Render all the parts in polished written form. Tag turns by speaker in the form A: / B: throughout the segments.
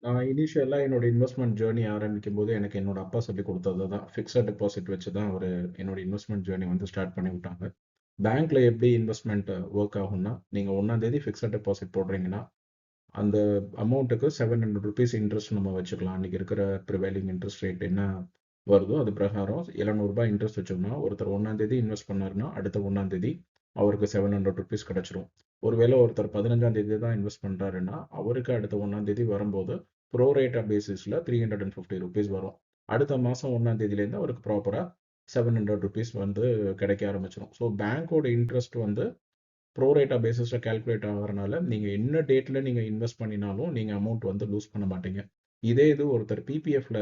A: நான் இனிஷியலா என்னோட இன்வெஸ்ட்மென்ட் ஜர்னி ஆரம்பிக்கும்போது, எனக்கு என்னோட அப்பா சொல்லிக் குடுத்தது தான். ஃபிக்ஸட் டெபாசிட் வச்சு தான் என்னோட இன்வெஸ்ட்மென்ட் ஜர்னி வந்து ஸ்டார்ட் பண்ணி விட்டாங்க. பேங்க்ல எப்படி இன்வெஸ்ட்மென்ட் வொர்க் ஆகும்னா, நீங்க 1ஆம் தேதி ஃபிக்ஸட் டெபாசிட் போடுறீங்கன்னா, அந்த அமௌண்ட்டுக்கு ₹700 இன்ட்ரெஸ்ட் நம்ம வச்சுக்கலாம். அன்னைக்கு இருக்கிற ப்ரிவைலிங் இன்ட்ரெஸ்ட் ரேட் என்ன வருதோ, அது பிரகாரம் ₹700 இன்ட்ரெஸ்ட் வச்சோம்னா, ஒருத்தர் 1ஆம் தேதி இன்வெஸ்ட் பண்ணாருன்னா, அடுத்த 1ஆம் தேதி அவருக்கு ₹700 கிடைச்சிரும். ஒருவேளை ஒருத்தர் 15ஆம் தேதி தான் இன்வெஸ்ட் பண்றாருன்னா, அவருக்கு அடுத்த 1ஆம் தேதி வரும்போது, ப்ரோ ரேட்டா பேசிஸ்ல ₹350 வரும். அடுத்த மாசம் 1ஆம் தேதியிலேருந்து அவருக்கு ப்ராப்பரா ₹700 வந்து கிடைக்க ஆரம்பிச்சிரும். ஸோ பேங்கோட இன்ட்ரெஸ்ட் வந்து ப்ரோ ரேட்டா பேசிஸ்ல கால்குலேட் ஆகுறனால, நீங்க என்ன டேட்ல நீங்க இன்வெஸ்ட் பண்ணினாலும், நீங்க அமௌண்ட் வந்து லூஸ் பண்ண மாட்டீங்க. இதே இது ஒருத்தர் பிபிஎஃப்ல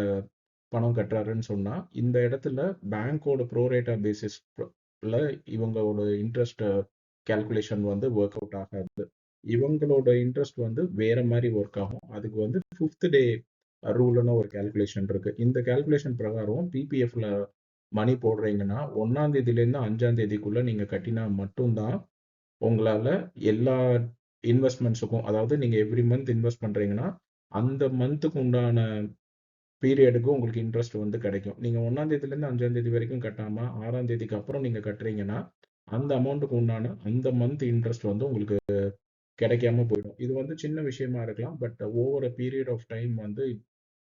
A: பணம் கட்டுறாருன்னு சொன்னா, இந்த இடத்துல பேங்கோட ப்ரோ ரேட்டா பேசிஸ்ல இவங்களோட இன்ட்ரெஸ்ட் கால்குலேஷன் வந்து ஒர்க் அவுட் ஆகாது. இவங்களோட இன்ட்ரெஸ்ட் வந்து வேற மாதிரி ஒர்க் ஆகும். அதுக்கு வந்து 5th டே ரூல்னு ஒரு கால்குலேஷன் இருக்கு. இந்த கால்குலேஷன் பிரகாரம் பிபிஎஃப்ல மணி போடுறீங்கன்னா, 1ஆம் தேதியிலேருந்து 5ஆம் தேதிக்குள்ள நீங்க கட்டினா மட்டும்தான் உங்களால எல்லா இன்வெஸ்ட்மெண்ட்ஸுக்கும், அதாவது நீங்க எவ்ரி மந்த் இன்வெஸ்ட் பண்றீங்கன்னா, அந்த மந்த்துக்கு உண்டான பீரியடுக்கு உங்களுக்கு இன்ட்ரெஸ்ட் வந்து கிடைக்கும். நீங்க 1ஆம் தேதியிலேருந்து 5ஆம் தேதி வரைக்கும் கட்டாம, 6ஆம் தேதிக்கு அப்புறம் நீங்க கட்டுறீங்கன்னா, அந்த அமௌண்ட்டுக்கு உண்டான அந்த மந்த் இன்ட்ரெஸ்ட் வந்து உங்களுக்கு கிடைக்காம போயிடும். இது வந்து சின்ன விஷயமா இருக்கலாம். But over a period of time வந்து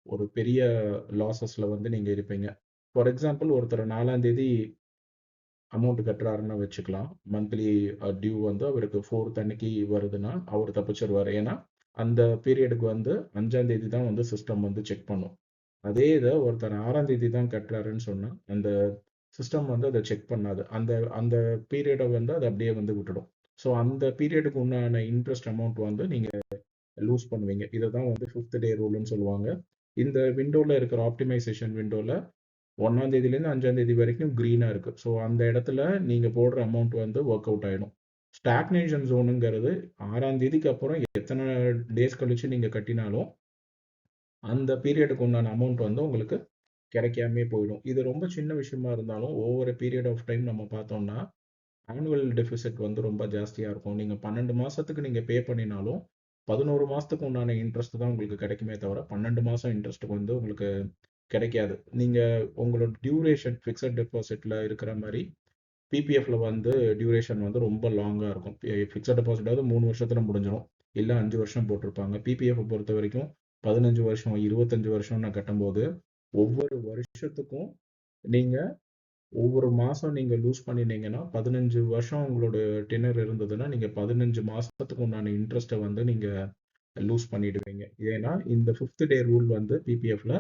A: ஒரு பெரிய லாஸஸ்ல வந்து நீங்க இருப்பீங்க. ஃபார் எக்ஸாம்பிள் ஒருத்தர் 4ஆம் தேதி அமௌண்ட் கட்டுறாருன்னு வச்சுக்கலாம். மந்த்லி டியூ வந்து அவருக்கு 4த் அன்னைக்கு வருதுன்னா, அவர் தப்பிச்சிருவாரு. ஏன்னா, அந்த பீரியடுக்கு வந்து 5ஆம் தேதி தான் வந்து சிஸ்டம் வந்து செக் பண்ணும். அதே இத ஒருத்தர் 6ஆம் தேதி தான் கட்டுறாருன்னு சொன்னா, அந்த சிஸ்டம் வந்து அத செக் பண்ணாது. அந்த அந்த பீரியட வந்து அது அப்படியே வந்து விட்டுடும். ஸோ அந்த பீரியடுக்கு உண்டான இன்ட்ரெஸ்ட் அமௌண்ட் வந்து நீங்க லூஸ் பண்ணுவீங்க. இததான் வந்து 5th டே ரூல்ன்னு சொல்லுவாங்க. இந்த விண்டோல இருக்கிற ஆப்டிமைசேஷன் விண்டோல 1ஆம் தேதியிலேருந்து 5ஆம் தேதி வரைக்கும் கிரீனா இருக்கு. ஸோ அந்த இடத்துல நீங்க போடுற அமௌண்ட் வந்து ஒர்க் அவுட் ஆயிடும். ஸ்டாக்னேஷன் ஜோனுங்கிறது 6ஆம் தேதிக்கு அப்புறம் எத்தனை டேஸ் கழிச்சு நீங்க கட்டினாலும், அந்த பீரியடுக்கு உண்டான அமௌண்ட் வந்து உங்களுக்கு கிடைக்காமயே போயிடும். இது ரொம்ப சின்ன விஷயமா இருந்தாலும், over a period of time நம்ம பார்த்தோம்னா, ஆனுவல் டெபிசிட் வந்து ரொம்ப ஜாஸ்தியா இருக்கும். நீங்க 12 மாசத்துக்கு நீங்க பே பண்ணினாலும், 11 மாசத்துக்கு உண்டான இன்ட்ரெஸ்ட் தான் உங்களுக்கு கிடைக்குமே தவிர, 12 மாசம் இன்ட்ரெஸ்ட் வந்து உங்களுக்கு கிடைக்காது. நீங்க உங்களோட டியூரேஷன் ஃபிக்ஸட் டெபாசிட்ல இருக்கிற மாரி, பிபிஎஃப்ல வந்து டியூரேஷன் வந்து ரொம்ப லாங்கா இருக்கும். ஃபிக்ஸட் டெபாசிட்டாவது 3 வருஷத்துல முடிஞ்சிரும். இல்ல 5 வருஷம் போட்டிருப்பாங்க. பிபிஎஃப் பொறுத்தவரைக்கும் 15 வருஷம், 25 வருஷம்னு கட்டும்போது, ஒவ்வொரு வருஷத்துக்கும் நீங்க ஒவ்வொரு மாசம் நீங்க லூஸ் பண்ணினீங்கன்னா, 15 வருஷம் உங்களோட டென்யூர் இருந்ததுன்னா, நீங்க 15 மாசத்துக்கு உண்டான இன்ட்ரெஸ்ட்ட வந்து நீங்க லூஸ் பண்ணிடுவீங்க. ஏன்னா, இந்த 5th டே ரூல் வந்து பிபிஎஃப்ல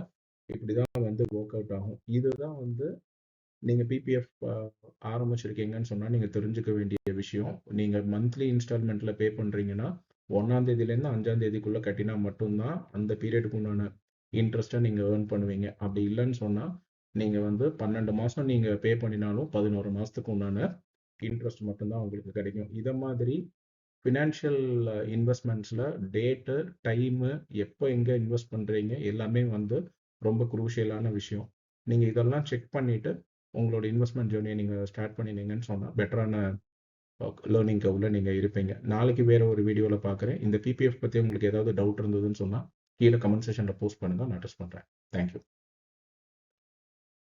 A: இப்படிதான் வந்து ஒர்க் அவுட் ஆகும். இதுதான் வந்து நீங்க பிபிஎஃப் ஆரம்பிச்சிருக்கீங்கன்னு சொன்னா, நீங்க தெரிஞ்சுக்க வேண்டிய விஷயம். நீங்க மந்த்லி இன்ஸ்டால்மென்ட்ல பே பண்றீங்கன்னா, 1ஆம் தேதியிலேருந்து 5ஆம் தேதிக்குள்ள கட்டினா மட்டும் தான், அந்த பீரியடுக்கு உண்டான இன்ட்ரெஸ்ட்ட நீங்க ஏர்ன் பண்ணுவீங்க. அப்படி இல்லன்னு சொன்னா, நீங்க வந்து 12 மாசம் நீங்க பே பண்ணினாலும், 11 மாசத்துக்கு உண்டான இன்ட்ரெஸ்ட் மட்டும் தான் உங்களுக்கு கிடைக்கும். இத மாதிரி ஃபினான்ஷியல் இன்வெஸ்ட்மெண்ட்ஸ்ல டேட்டு, டைமு, எப்போ எங்க இன்வெஸ்ட் பண்றீங்க எல்லாமே வந்து ரொம்ப குரூஷியலான விஷயம். நீங்க இதெல்லாம் செக் பண்ணிட்டு உங்களோட இன்வெஸ்ட்மெண்ட் ஜர்னியை நீங்க ஸ்டார்ட் பண்ணினீங்கன்னு சொன்னா பெட்டரான லேர்னிங் கர்வ்ல நீங்க இருப்பீங்க. நாளைக்கு வேற ஒரு வீடியோல பார்க்குறேன். இந்த பிபிஎஃப் பத்தி உங்களுக்கு ஏதாவது டவுட் இருந்ததுன்னு சொன்னா கீழே கமெண்ட் செக்ஷன்ல போஸ்ட் பண்ணுங்க. நான் அட்ரஸ் பண்றேன். தேங்க்யூ.